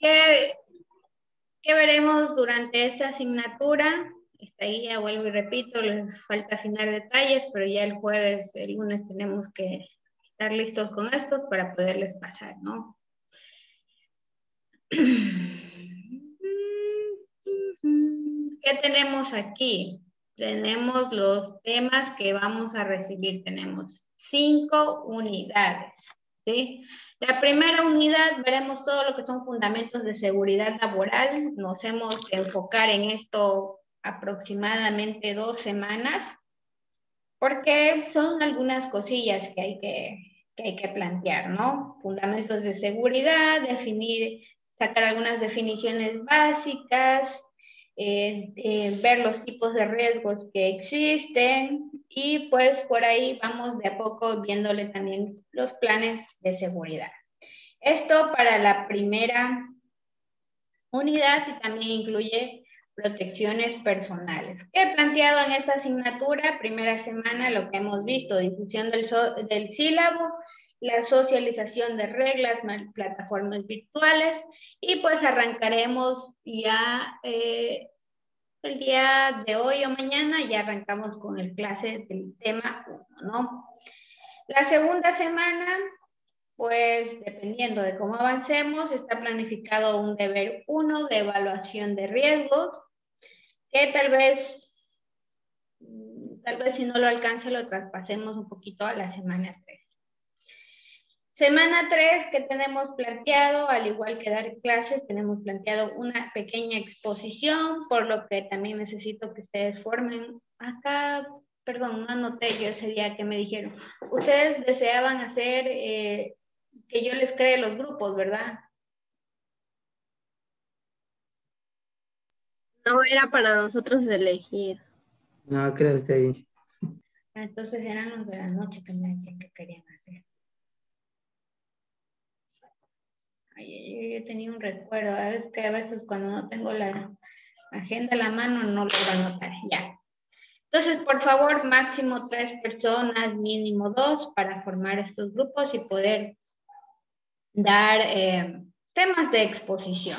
¿Qué veremos durante esta asignatura? Esta guía, vuelvo y repito, les falta afinar detalles, pero ya el jueves, el lunes tenemos que estar listos con estos para poderles pasar, ¿no? ¿Qué tenemos aquí? Tenemos los temas que vamos a recibir. Tenemos 5 unidades, ¿sí? La primera unidad veremos todo lo que son fundamentos de seguridad laboral. Nos hemos de enfocar en esto aproximadamente 2 semanas, porque son algunas cosillas que hay que plantear, ¿no? Fundamentos de seguridad, sacar algunas definiciones básicas, ver los tipos de riesgos que existen y pues por ahí vamos de a poco viéndole también los planes de seguridad. Esto para la primera unidad y también incluye protecciones personales. ¿Qué he planteado en esta asignatura? Primera semana, lo que hemos visto, difusión del sílabo, la socialización de reglas, plataformas virtuales, y pues arrancaremos ya el día de hoy o mañana, ya arrancamos con el clase del tema 1, ¿no? La segunda semana, pues dependiendo de cómo avancemos, está planificado un deber 1 de evaluación de riesgos, que tal vez si no lo alcance lo traspasemos un poquito a la semana 3. Semana 3, que tenemos planteado, al igual que dar clases, tenemos planteado una pequeña exposición, por lo que también necesito que ustedes formen. Acá, perdón, no anoté yo ese día que me dijeron. Ustedes deseaban hacer que yo les cree los grupos, ¿verdad? No era para nosotros elegir. No, creo que sí. Entonces eran los de la noche que me decían que querían hacer. Ay, yo tenía un recuerdo, a veces cuando no tengo la agenda a la mano no logro anotar, ya. Entonces, por favor, máximo 3 personas, mínimo 2, para formar estos grupos y poder dar temas de exposición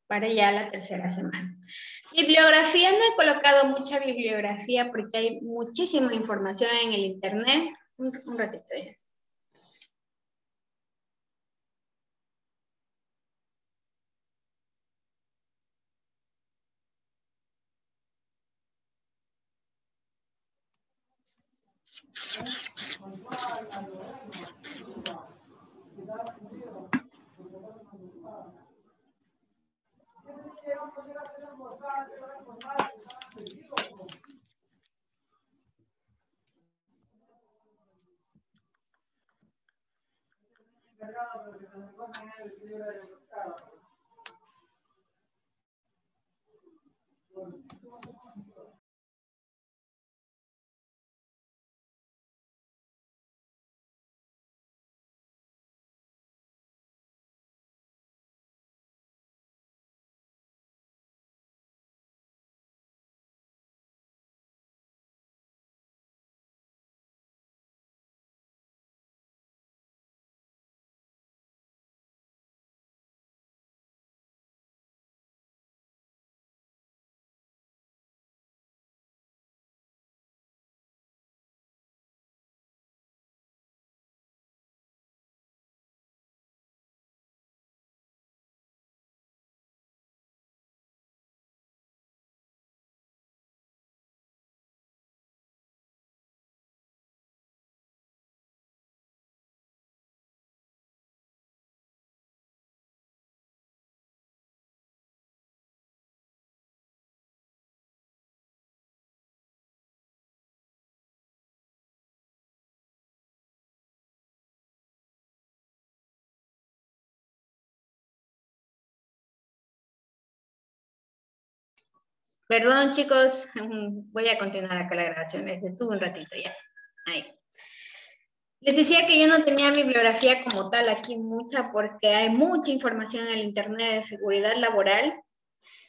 para ya la tercera semana. Bibliografía, no he colocado mucha bibliografía porque hay muchísima información en el internet. Un ratito ya. Perdón, chicos, voy a continuar acá la grabación. Me detuve un ratito ya. Ahí. Les decía que yo no tenía bibliografía como tal aquí mucha porque hay mucha información en el internet de seguridad laboral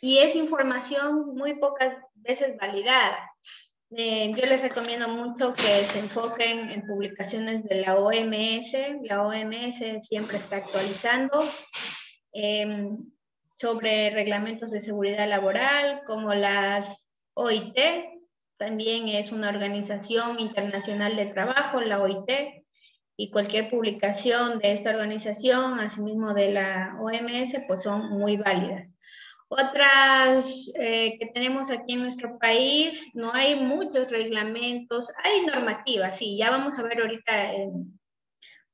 y es información muy pocas veces validada. Yo les recomiendo mucho que se enfoquen en publicaciones de la OMS. La OMS siempre está actualizando sobre reglamentos de seguridad laboral, como las OIT, también es una organización internacional de trabajo, la OIT, y cualquier publicación de esta organización, asimismo de la OMS, pues son muy válidas. Otras que tenemos aquí en nuestro país, no hay muchos reglamentos, hay normativas, sí, ya vamos a ver ahorita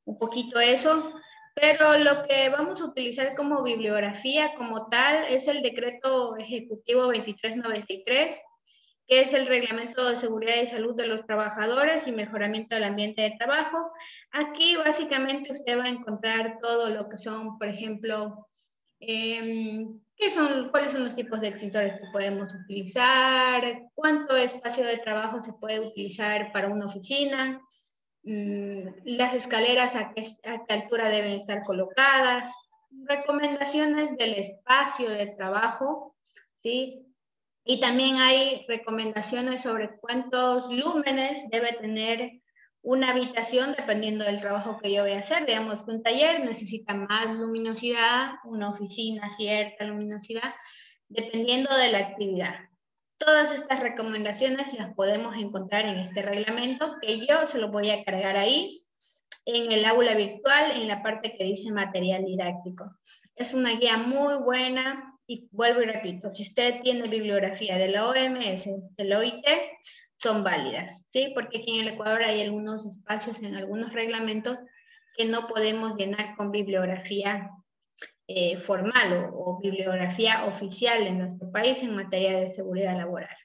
un poquito eso, pero lo que vamos a utilizar como bibliografía como tal es el Decreto Ejecutivo 2393, que es el Reglamento de Seguridad y Salud de los Trabajadores y Mejoramiento del Ambiente de Trabajo. Aquí básicamente usted va a encontrar todo lo que son, por ejemplo, cuáles son los tipos de extintores que podemos utilizar, cuánto espacio de trabajo se puede utilizar para una oficina, las escaleras a qué altura deben estar colocadas, recomendaciones del espacio de trabajo, ¿sí? Y también hay recomendaciones sobre cuántos lúmenes debe tener una habitación dependiendo del trabajo que yo voy a hacer. Digamos que un taller necesita más luminosidad, una oficina cierta luminosidad, dependiendo de la actividad. Todas estas recomendaciones las podemos encontrar en este reglamento, que yo se lo voy a cargar ahí en el aula virtual, en la parte que dice material didáctico. Es una guía muy buena y vuelvo y repito, si usted tiene bibliografía de la OMS, de la OIT, son válidas, ¿sí? Porque aquí en el Ecuador hay algunos espacios en algunos reglamentos que no podemos llenar con bibliografía formal o bibliografía oficial en nuestro país en materia de seguridad laboral.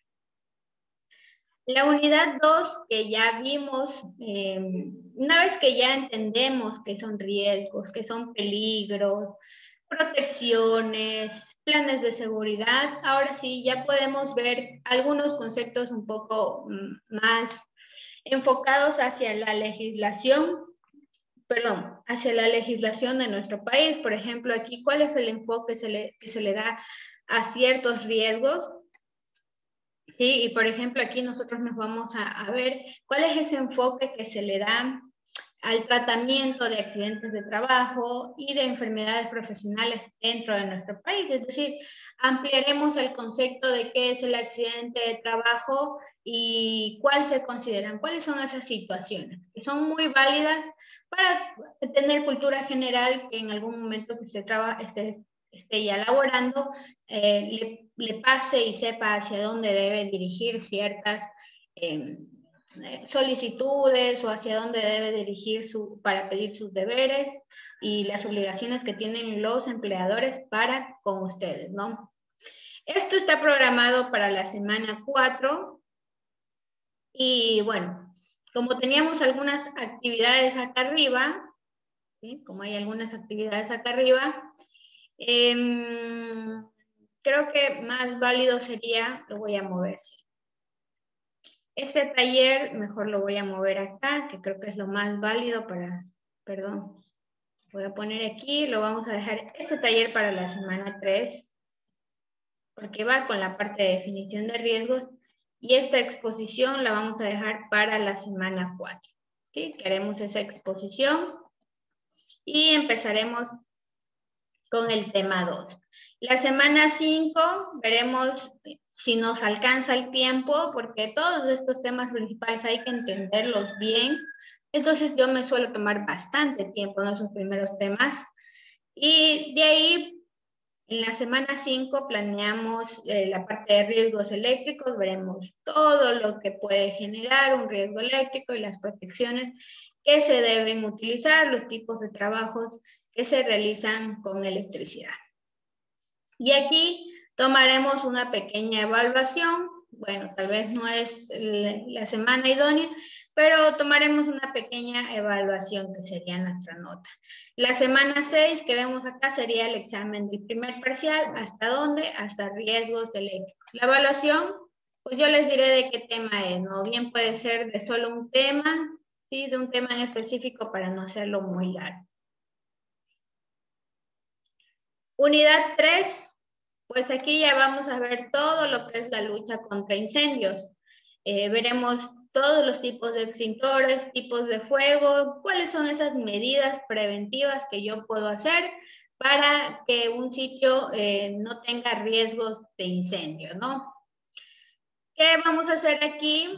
La unidad 2 que ya vimos, una vez que ya entendemos qué son riesgos, qué son peligros, protecciones, planes de seguridad, ahora sí ya podemos ver algunos conceptos un poco más enfocados hacia la legislación, hacia la legislación de nuestro país. Por ejemplo, aquí, ¿cuál es el enfoque que se le da a ciertos riesgos? Sí, y por ejemplo, aquí nosotros nos vamos a ver cuál es ese enfoque que se le da al tratamiento de accidentes de trabajo y de enfermedades profesionales dentro de nuestro país. Es decir, ampliaremos el concepto de qué es el accidente de trabajo y cuál se consideran, cuáles son esas situaciones, que son muy válidas para tener cultura general que en algún momento que usted esté ya laborando, le pase y sepa hacia dónde debe dirigir ciertas solicitudes o hacia dónde debe dirigir para pedir sus deberes y las obligaciones que tienen los empleadores para con ustedes, ¿no? Esto está programado para la semana 4 y bueno, como teníamos algunas actividades acá arriba, ¿sí? Como hay algunas actividades acá arriba, creo que más válido sería, lo voy a mover, ¿sí? Este taller mejor lo voy a mover acá, que creo que es lo más válido para, perdón, voy a poner aquí, lo vamos a dejar este taller para la semana 3, porque va con la parte de definición de riesgos, y esta exposición la vamos a dejar para la semana 4, ¿sí? Que haremos esa exposición y empezaremos con el tema 2. La semana 5 veremos si nos alcanza el tiempo, porque todos estos temas principales hay que entenderlos bien. Entonces yo me suelo tomar bastante tiempo en esos primeros temas. Y de ahí, en la semana 5 planeamos la parte de riesgos eléctricos, veremos todo lo que puede generar un riesgo eléctrico y las protecciones que se deben utilizar, los tipos de trabajos que se realizan con electricidad. Y aquí tomaremos una pequeña evaluación, bueno, tal vez no es la semana idónea, pero tomaremos una pequeña evaluación que sería nuestra nota. La semana 6 que vemos acá sería el examen del primer parcial, ¿hasta dónde? Hasta riesgos eléctricos. La evaluación, pues yo les diré de qué tema es, ¿no? Bien puede ser de solo un tema, ¿sí? De un tema en específico para no hacerlo muy largo. Unidad 3, pues aquí ya vamos a ver todo lo que es la lucha contra incendios. Veremos todos los tipos de extintores, tipos de fuego, cuáles son esas medidas preventivas que yo puedo hacer para que un sitio no tenga riesgos de incendio, ¿no? ¿Qué vamos a hacer aquí?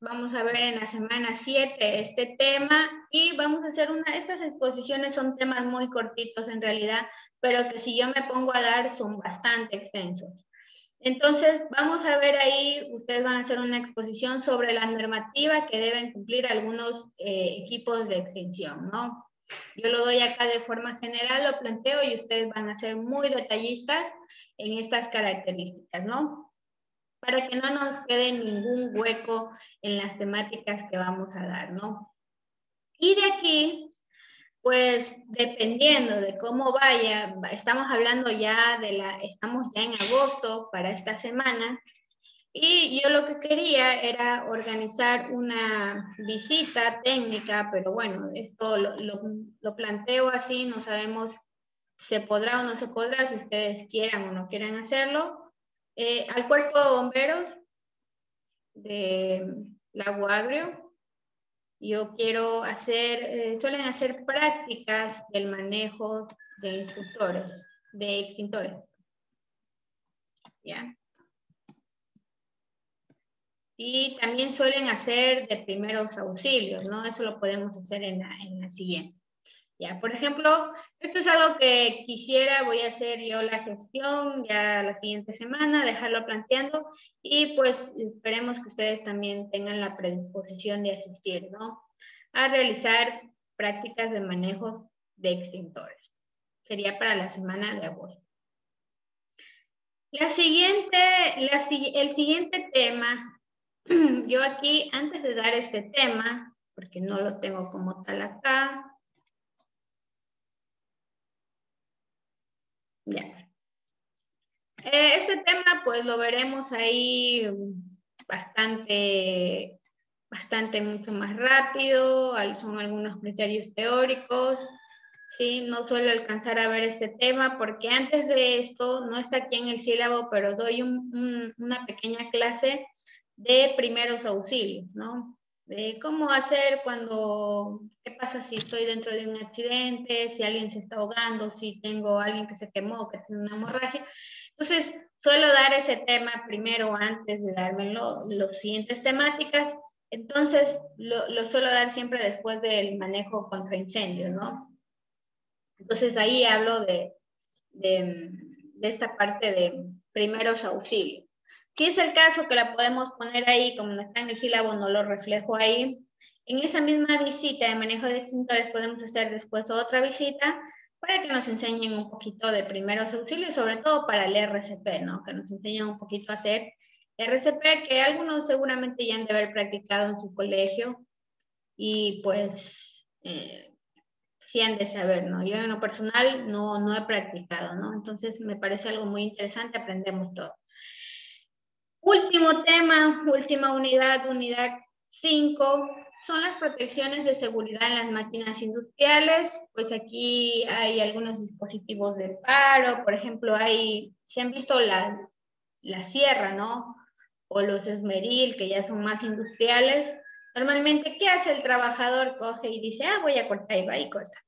Vamos a ver en la semana 7 este tema y vamos a hacer estas exposiciones son temas muy cortitos en realidad, pero que si yo me pongo a dar son bastante extensos. Entonces, vamos a ver ahí, ustedes van a hacer una exposición sobre la normativa que deben cumplir algunos equipos de extinción, ¿no? Yo lo doy acá de forma general, lo planteo y ustedes van a ser muy detallistas en estas características, ¿no? Para que no nos quede ningún hueco en las temáticas que vamos a dar, ¿no? Y de aquí, pues dependiendo de cómo vaya, estamos hablando ya estamos ya en agosto para esta semana, y yo lo que quería era organizar una visita técnica, pero bueno, esto lo planteo así, no sabemos si se podrá o no se podrá, si ustedes quieran o no quieran hacerlo, al cuerpo de bomberos de Lago Agrio. Yo quiero suelen hacer prácticas del manejo de extintores, ¿ya? Y también suelen hacer de primeros auxilios, ¿no? Eso lo podemos hacer en la siguiente. Ya, por ejemplo, esto es algo que voy a hacer yo la gestión ya la siguiente semana, dejarlo planteando y pues esperemos que ustedes también tengan la predisposición de asistir, ¿no? A realizar prácticas de manejo de extintores. Sería para la semana de agosto. El siguiente tema, yo aquí antes de dar este tema, porque no lo tengo como tal acá, ya. Este tema pues lo veremos ahí bastante mucho más rápido, son algunos criterios teóricos, ¿sí? No suelo alcanzar a ver este tema porque antes de esto, no está aquí en el sílabo, pero doy una pequeña clase de primeros auxilios, ¿no? De cómo hacer qué pasa si estoy dentro de un accidente, si alguien se está ahogando, si tengo a alguien que se quemó, que tiene una hemorragia. Entonces, suelo dar ese tema primero antes de darme los siguientes temáticas. Entonces, lo suelo dar siempre después del manejo contra incendios, ¿no? Entonces, ahí hablo de esta parte de primeros auxilios. Si es el caso que la podemos poner ahí, como no está en el sílabo, no lo reflejo ahí. En esa misma visita de manejo de extintores podemos hacer después otra visita para que nos enseñen un poquito de primeros auxilios, sobre todo para el RCP, ¿no? Que nos enseñen un poquito a hacer RCP, que algunos seguramente ya han de haber practicado en su colegio y pues sí han de saber, ¿no? Yo en lo personal no he practicado, ¿no? Entonces me parece algo muy interesante, aprendemos todo. Último tema, última unidad 5, son las protecciones de seguridad en las máquinas industriales. Pues aquí hay algunos dispositivos de paro, por ejemplo, se han visto la sierra, ¿no? O los esmeril, que ya son más industriales. Normalmente, ¿qué hace el trabajador? Coge y dice, voy a cortar y va y corta.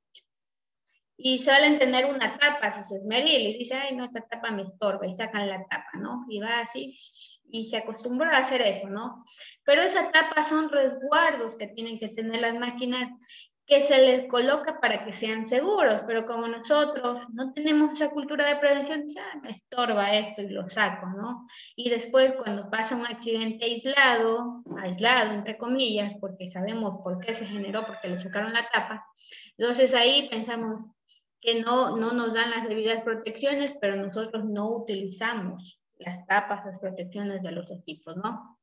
Y suelen tener una tapa, si se esmeril, y dice, no, esta tapa me estorba, y sacan la tapa, ¿no? Y va así, y se acostumbró a hacer eso, ¿no? Pero esa tapa son resguardos que tienen que tener las máquinas que se les coloca para que sean seguros, pero como nosotros no tenemos esa cultura de prevención, me estorba esto y lo saco, ¿no? Y después cuando pasa un accidente aislado, entre comillas, porque sabemos por qué se generó, porque le sacaron la tapa, entonces ahí pensamos que no nos dan las debidas protecciones, pero nosotros no utilizamos las tapas, las protecciones de los equipos, ¿no?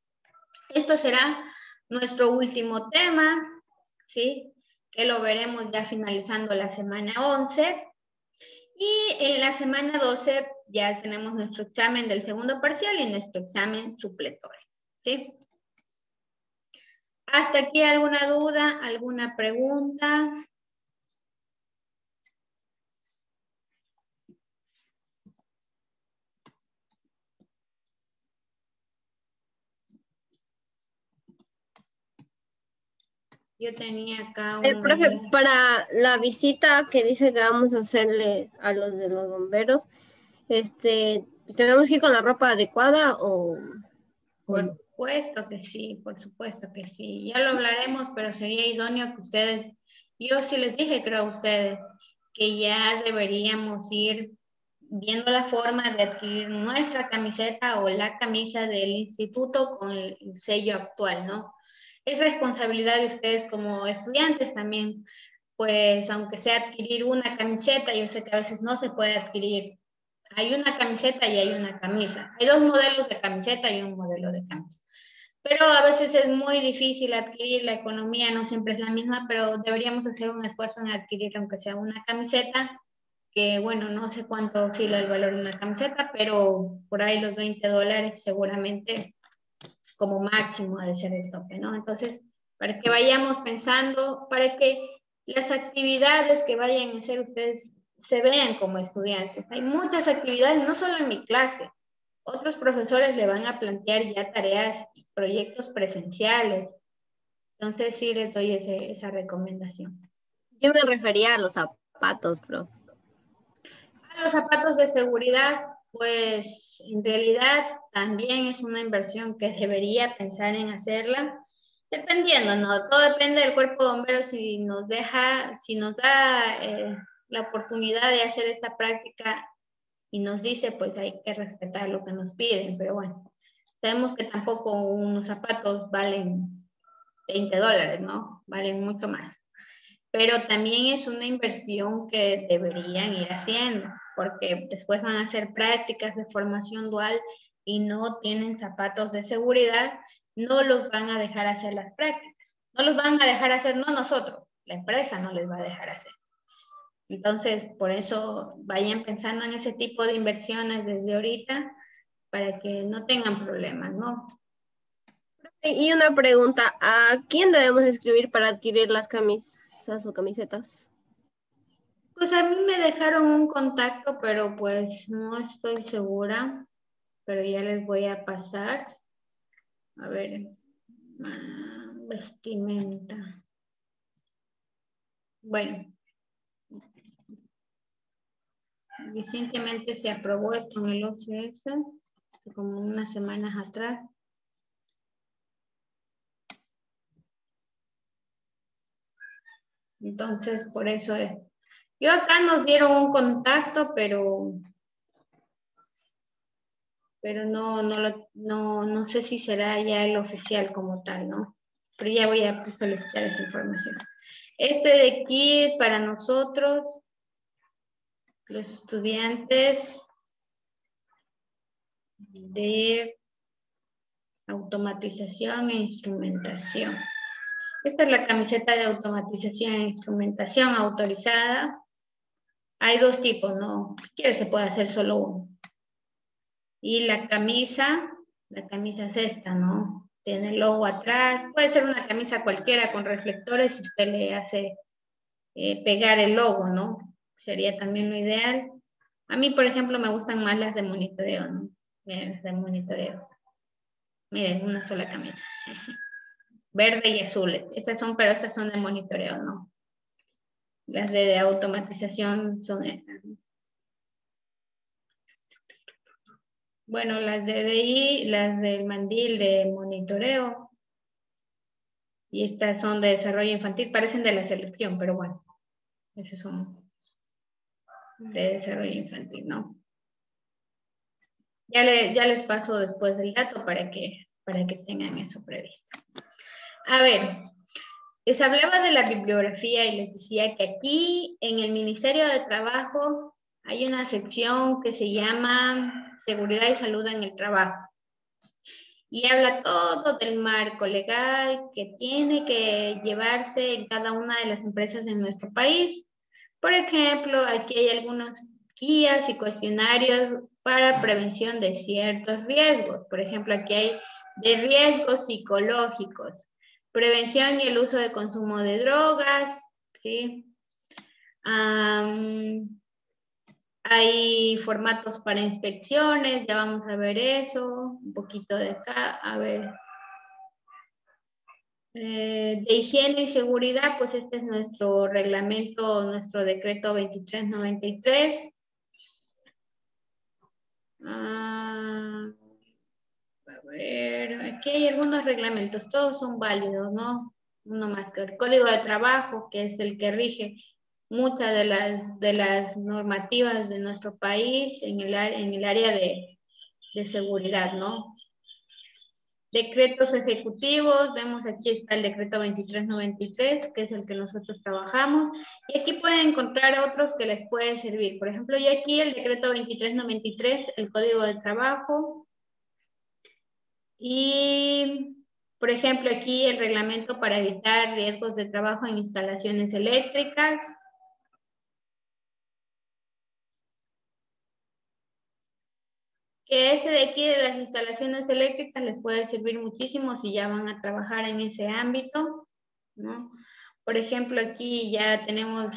Esto será nuestro último tema, ¿sí? Que lo veremos ya finalizando la semana 11. Y en la semana 12 ya tenemos nuestro examen del segundo parcial y nuestro examen supletorio, ¿sí? ¿Hasta aquí alguna duda, alguna pregunta? Yo tenía acá un Profe, regalo. para la visita que dice que vamos a hacerles a los de los bomberos, ¿tenemos que ir con la ropa adecuada o Por no? supuesto que sí, por supuesto que sí. Ya lo hablaremos, pero sería idóneo que ustedes, yo sí les dije, creo a ustedes, que ya deberíamos ir viendo la forma de adquirir nuestra camiseta o la camisa del instituto con el sello actual, ¿no? Es responsabilidad de ustedes como estudiantes también, pues aunque sea adquirir una camiseta, yo sé que a veces no se puede adquirir. Hay una camiseta y hay una camisa. Hay dos modelos de camiseta y un modelo de camisa. Pero a veces es muy difícil adquirir, la economía no siempre es la misma, pero deberíamos hacer un esfuerzo en adquirir aunque sea una camiseta, que bueno, no sé cuánto oscila el valor de una camiseta, pero por ahí los $20 seguramente como máximo ha de ser el tope, ¿no? Entonces, para que vayamos pensando, para que las actividades que vayan a hacer ustedes se vean como estudiantes. Hay muchas actividades, no solo en mi clase. Otros profesores le van a plantear ya tareas y proyectos presenciales. Entonces, sí les doy esa recomendación. Yo me refería a los zapatos, profe. A los zapatos de seguridad, pues en realidad también es una inversión que debería pensar en hacerla, dependiendo, ¿no? Todo depende del cuerpo de bomberos si nos deja, si nos da la oportunidad de hacer esta práctica y nos dice, pues hay que respetar lo que nos piden, pero bueno, sabemos que tampoco unos zapatos valen $20, ¿no? Valen mucho más. Pero también es una inversión que deberían ir haciendo, porque después van a hacer prácticas de formación dual y no tienen zapatos de seguridad, no los van a dejar hacer las prácticas. No los van a dejar hacer, no nosotros, la empresa no les va a dejar hacer. Entonces, por eso vayan pensando en ese tipo de inversiones desde ahorita para que no tengan problemas, ¿no? Y una pregunta, ¿a quién debemos escribir para adquirir las camisas o camisetas? Pues a mí me dejaron un contacto, pero pues no estoy segura, pero ya les voy a pasar. A ver, vestimenta. Bueno, recientemente se aprobó esto en el OCS, como unas semanas atrás. Entonces, por eso es. Yo acá nos dieron un contacto, pero no sé si será ya el oficial como tal, ¿no? Pero ya voy a solicitar esa información. Este de kit para nosotros, los estudiantes de automatización e instrumentación. Esta es la camiseta de automatización e instrumentación autorizada. Hay dos tipos, ¿no? Si quieres se puede hacer solo uno. Y la camisa es esta, ¿no? Tiene el logo atrás. Puede ser una camisa cualquiera con reflectores si usted le hace pegar el logo, ¿no? Sería también lo ideal. A mí, por ejemplo, me gustan más las de monitoreo, ¿no? Miren, las de monitoreo. Miren, una sola camisa. Verde y azul. Pero estas son de monitoreo, ¿no? Las de automatización son estas, ¿no? Bueno, las de DI, las del mandil de monitoreo, y estas son de desarrollo infantil, parecen de la selección, pero bueno, esas son de desarrollo infantil, ¿no? Ya les paso después el dato para que tengan eso previsto. A ver, les hablaba de la bibliografía y les decía que aquí en el Ministerio de Trabajo hay una sección que se llama Seguridad y Salud en el Trabajo. Y habla todo del marco legal que tiene que llevarse en cada una de las empresas en nuestro país. Por ejemplo, aquí hay algunos guías y cuestionarios para prevención de ciertos riesgos. Por ejemplo, aquí hay de riesgos psicológicos, prevención y el uso de consumo de drogas, ¿sí? Hay formatos para inspecciones, ya vamos a ver eso, un poquito de acá, a ver. de higiene y seguridad, pues este es nuestro reglamento, nuestro decreto 2393. A ver, aquí hay algunos reglamentos, todos son válidos, ¿no? Uno más que el Código de Trabajo, que es el que rige muchas de las normativas de nuestro país en el área de seguridad, ¿no? Decretos ejecutivos, vemos aquí está el decreto 2393, que es el que nosotros trabajamos, y aquí pueden encontrar otros que les pueden servir. Por ejemplo, ya aquí el decreto 2393, el Código de Trabajo, y por ejemplo aquí el reglamento para evitar riesgos de trabajo en instalaciones eléctricas. Que ese de aquí de las instalaciones eléctricas les puede servir muchísimo si ya van a trabajar en ese ámbito, ¿no? Por ejemplo, aquí ya tenemos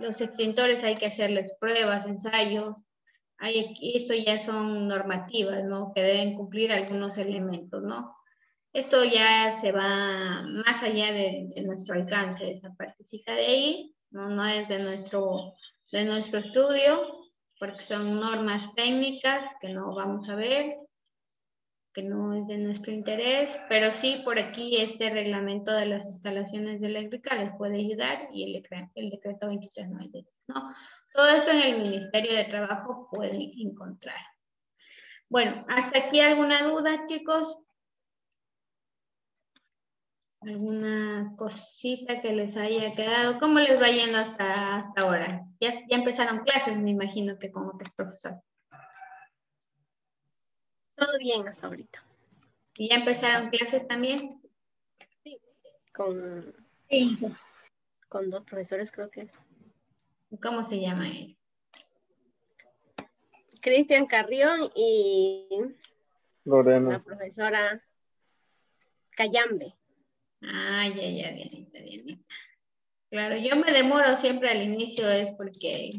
los extintores, hay que hacerles pruebas, ensayos, eso ya son normativas, ¿no? Que deben cumplir algunos elementos, ¿no? Esto ya se va más allá de nuestro alcance, esa partecita de ahí, ¿no? No es de nuestro estudio, porque son normas técnicas que no vamos a ver, que no es de nuestro interés, pero sí por aquí este reglamento de las instalaciones eléctricas les puede ayudar y el decreto 2393, ¿no? Todo esto en el Ministerio de Trabajo pueden encontrar. Bueno, ¿hasta aquí alguna duda, chicos? ¿Alguna cosita que les haya quedado? ¿Cómo les va yendo hasta ahora? Ya empezaron clases, me imagino que con otros profesores. Todo bien hasta ahorita. ¿Y ya empezaron clases también? Sí, con 2 profesores creo que es. ¿Cómo se llama él? Cristian Carrión y Lorena. la profesora Cayambe. Ah, ya, Dianita. Claro, yo me demoro siempre al inicio, es porque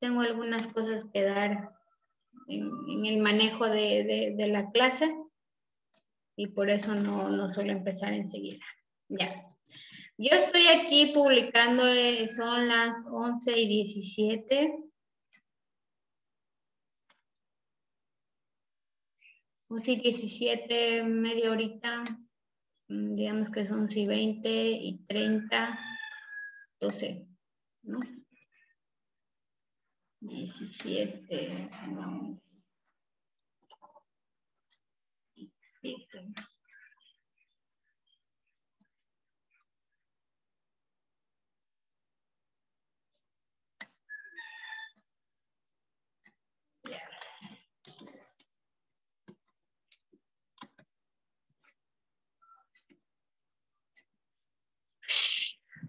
tengo algunas cosas que dar en el manejo de la clase y por eso no suelo empezar enseguida. Ya. Yo estoy aquí publicando, son las 11:17. 11:17, media horita, digamos que son 11:20 y 30, 12, ¿no? 17, no. 17.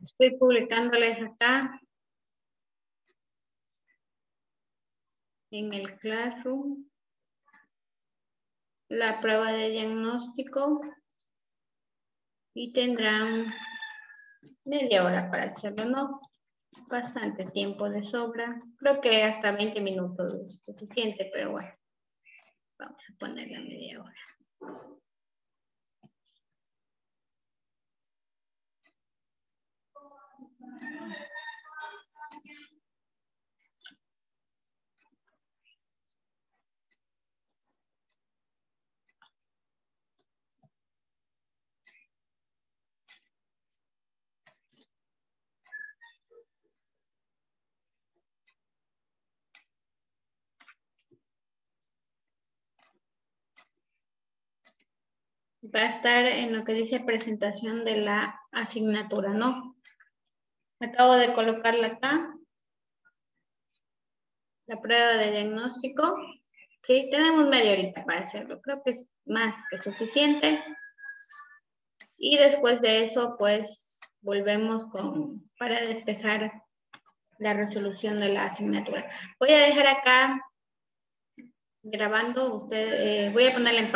Estoy publicándoles acá en el Classroom la prueba de diagnóstico y tendrán media hora para hacerlo, ¿no? Bastante tiempo de sobra. Creo que hasta 20 minutos es suficiente, pero bueno, vamos a ponerle media hora. Va a estar en lo que dice presentación de la asignatura, ¿no? Acabo de colocarla acá. La prueba de diagnóstico. Sí, tenemos media horita para hacerlo. Creo que es más que suficiente. Y después de eso, pues, volvemos para despejar la resolución de la asignatura. Voy a dejar acá grabando. Voy a ponerle en pausa.